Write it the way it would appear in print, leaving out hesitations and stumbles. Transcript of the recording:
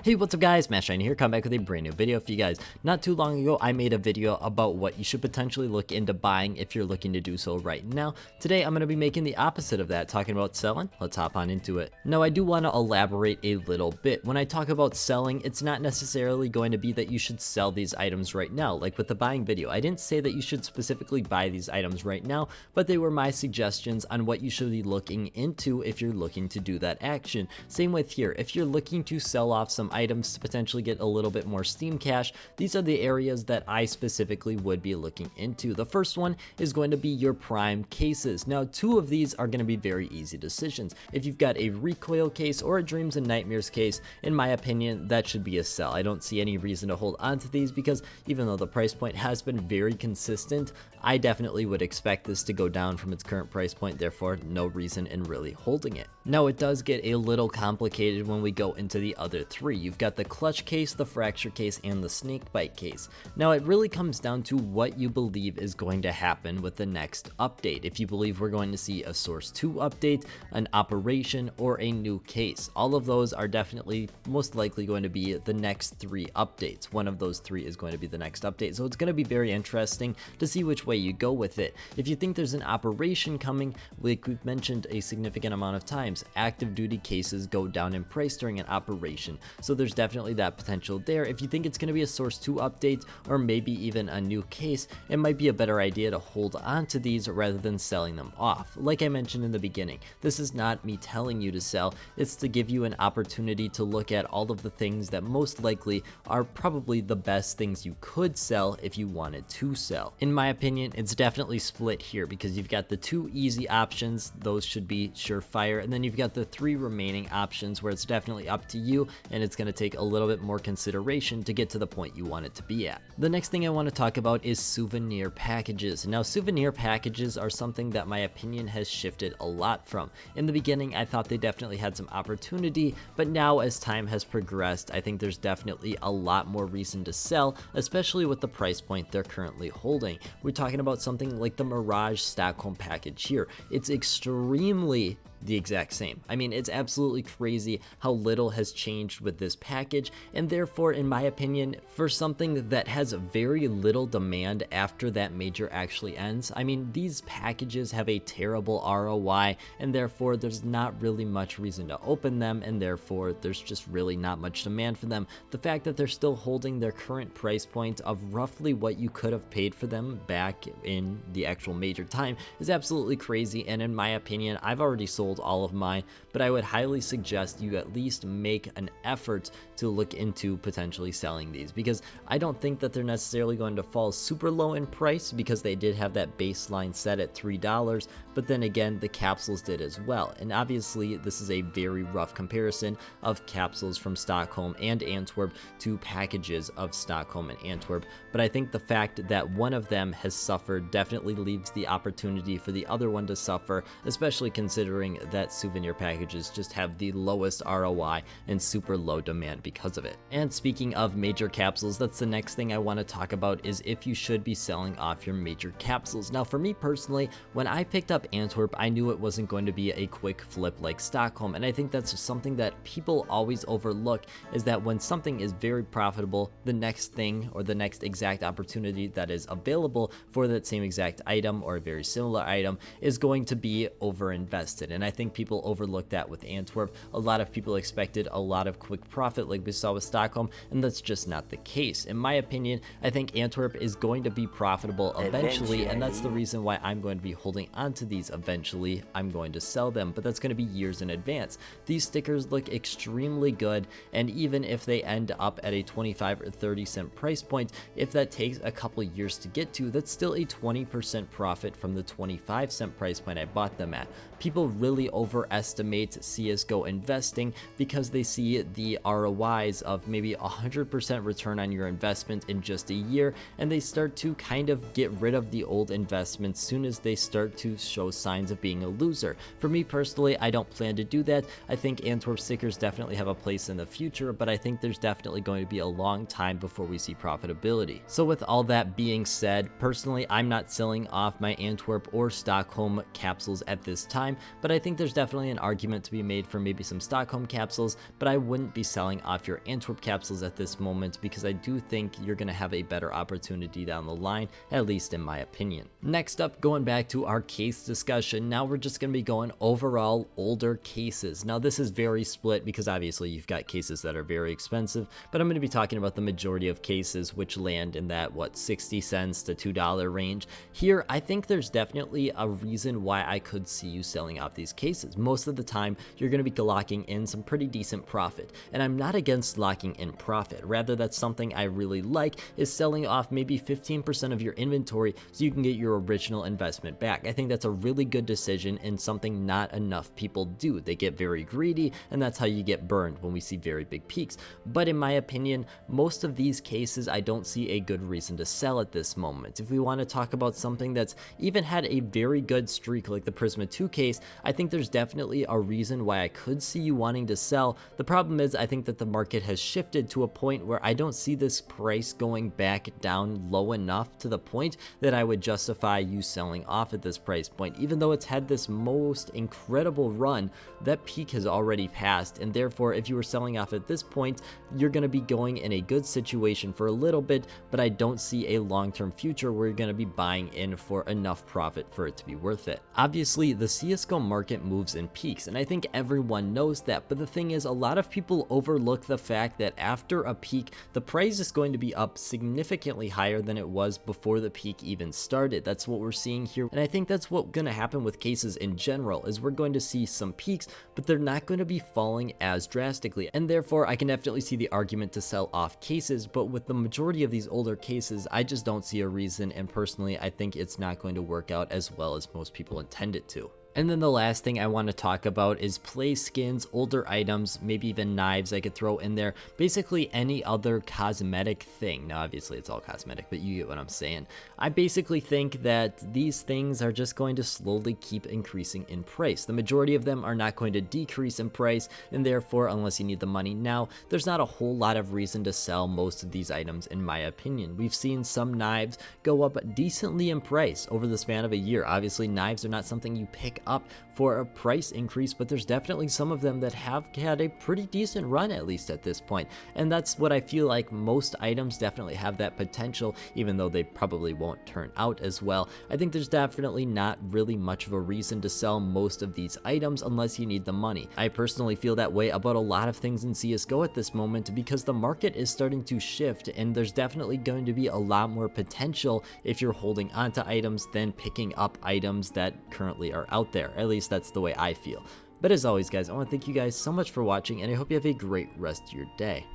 Hey, what's up guys, Shine here, come back with a brand new video for you guys. Not too long ago, I made a video about what you should potentially look into buying if you're looking to do so right now. Today, I'm going to be making the opposite of that, talking about selling. Let's hop on into it. Now, I do want to elaborate a little bit. When I talk about selling, it's not necessarily going to be that you should sell these items right now. Like with the buying video, I didn't say that you should specifically buy these items right now, but they were my suggestions on what you should be looking into if you're looking to do that action. Same with here, if you're looking to sell off some items to potentially get a little bit more Steam cash, these are the areas that I specifically would be looking into. The first one is going to be your prime cases. Now, two of these are going to be very easy decisions. If you've got a recoil case or a dreams and nightmares case, in my opinion, that should be a sell. I don't see any reason to hold on to these because even though the price point has been very consistent, I definitely would expect this to go down from its current price point, therefore no reason in really holding it. Now, it does get a little complicated when we go into the other three. You've got the clutch case, the fracture case, and the snake bite case. Now, it really comes down to what you believe is going to happen with the next update. If you believe we're going to see a source 2 update, an operation, or a new case, all of those are definitely most likely going to be the next 3 updates. One of those 3 is going to be the next update, so it's going to be very interesting to see which way you go with it. If you think there's an operation coming, like we've mentioned a significant amount of times, active duty cases go down in price during an operation, so there's definitely that potential there. If you think it's going to be a source 2 update or maybe even a new case, it might be a better idea to hold on to these rather than selling them off. Like I mentioned in the beginning, this is not me telling you to sell, it's to give you an opportunity to look at all of the things that most likely are probably the best things you could sell if you wanted to sell. In my opinion, it's definitely split here because you've got the 2 easy options, those should be surefire, and then you've got the 3 remaining options where it's definitely up to you and it's going to take a little bit more consideration to get to the point you want it to be at. The next thing I want to talk about is souvenir packages. Now, souvenir packages are something that my opinion has shifted a lot from. In the beginning, I thought they definitely had some opportunity, but now as time has progressed, I think there's definitely a lot more reason to sell, especially with the price point they're currently holding. We're talking about something like the Mirage Stockholm package here. It's extremely the exact same. I mean, it's absolutely crazy how little has changed with this package, and therefore, in my opinion, for something that has very little demand after that major actually ends, I mean, these packages have a terrible ROI, and therefore there's not really much reason to open them, and therefore there's just really not much demand for them. The fact that they're still holding their current price point of roughly what you could have paid for them back in the actual major time is absolutely crazy, and in my opinion, I've already sold all of mine, but I would highly suggest you at least make an effort to look into potentially selling these, because I don't think that they're necessarily going to fall super low in price because they did have that baseline set at $3, but then again, the capsules did as well. And obviously, this is a very rough comparison of capsules from Stockholm and Antwerp to packages of Stockholm and Antwerp, but I think the fact that one of them has suffered definitely leaves the opportunity for the other one to suffer, especially considering that souvenir packages just have the lowest ROI and super low demand because of it. And speaking of major capsules, that's the next thing I want to talk about, is if you should be selling off your major capsules. Now, for me personally, when I picked up Antwerp, I knew it wasn't going to be a quick flip like Stockholm, and I think that's just something that people always overlook, is that when something is very profitable, the next thing or the next exact opportunity that is available for that same exact item or a very similar item is going to be overinvested. And I think people overlook that with Antwerp. A lot of people expected a lot of quick profit like we saw with Stockholm, and that's just not the case. In my opinion, I think Antwerp is going to be profitable eventually, and that's the reason why I'm going to be holding on to these eventually. I'm going to sell them, but that's going to be years in advance. These stickers look extremely good, and even if they end up at a 25 or 30 cent price point, if that takes a couple years to get to, that's still a 20% profit from the 25 cent price point I bought them at. People really overestimate CSGO investing because they see the ROIs of maybe 100% return on your investment in just a year, and they start to kind of get rid of the old investments soon as they start to show signs of being a loser. For me personally, I don't plan to do that. I think Antwerp stickers definitely have a place in the future, but I think there's definitely going to be a long time before we see profitability. So with all that being said, personally, I'm not selling off my Antwerp or Stockholm capsules at this time, but I think think there's definitely an argument to be made for maybe some Stockholm capsules, but I wouldn't be selling off your Antwerp capsules at this moment because I do think you're going to have a better opportunity down the line, at least in my opinion. Next up, going back to our case discussion, now we're just going to be going overall older cases. Now this is very split because obviously you've got cases that are very expensive, but I'm going to be talking about the majority of cases which land in that 60 cents to $2 range. Here, I think there's definitely a reason why I could see you selling off these cases. Most of the time, you're going to be locking in some pretty decent profit, and I'm not against locking in profit. Rather, that's something I really like, is selling off maybe 15% of your inventory so you can get your original investment back. I think that's a really good decision and something not enough people do. They get very greedy, and that's how you get burned when we see very big peaks. But in my opinion, most of these cases, I don't see a good reason to sell at this moment. If we want to talk about something that's even had a very good streak like the Prisma 2 case, I think there's definitely a reason why I could see you wanting to sell. The problem is I think that the market has shifted to a point where I don't see this price going back down low enough to the point that I would justify you selling off at this price point. Even though it's had this most incredible run, that peak has already passed, and therefore if you were selling off at this point, you're going to be going in a good situation for a little bit, but I don't see a long-term future where you're going to be buying in for enough profit for it to be worth it. Obviously, the CSGO market moves in peaks, and I think everyone knows that, but the thing is, a lot of people overlook the fact that after a peak, the price is going to be up significantly higher than it was before the peak even started. That's what we're seeing here, and I think that's what's going to happen with cases in general, is we're going to see some peaks, but they're not going to be falling as drastically, and therefore I can definitely see the argument to sell off cases, but with the majority of these older cases, I just don't see a reason, and personally, I think it's not going to work out as well as most people intend it to. And then the last thing I want to talk about is play skins, older items, maybe even knives I could throw in there, basically any other cosmetic thing. Now obviously it's all cosmetic, but you get what I'm saying. I basically think that these things are just going to slowly keep increasing in price. The majority of them are not going to decrease in price, and therefore unless you need the money now, there's not a whole lot of reason to sell most of these items in my opinion. We've seen some knives go up decently in price over the span of a year. Obviously knives are not something you pick up for a price increase, but there's definitely some of them that have had a pretty decent run, at least at this point. And that's what I feel like most items definitely have that potential, even though they probably won't turn out as well. I think there's definitely not really much of a reason to sell most of these items unless you need the money. I personally feel that way about a lot of things in CSGO at this moment because the market is starting to shift, and there's definitely going to be a lot more potential if you're holding onto items than picking up items that currently are out there. At least that's the way I feel. But as always guys, I want to thank you guys so much for watching, and I hope you have a great rest of your day.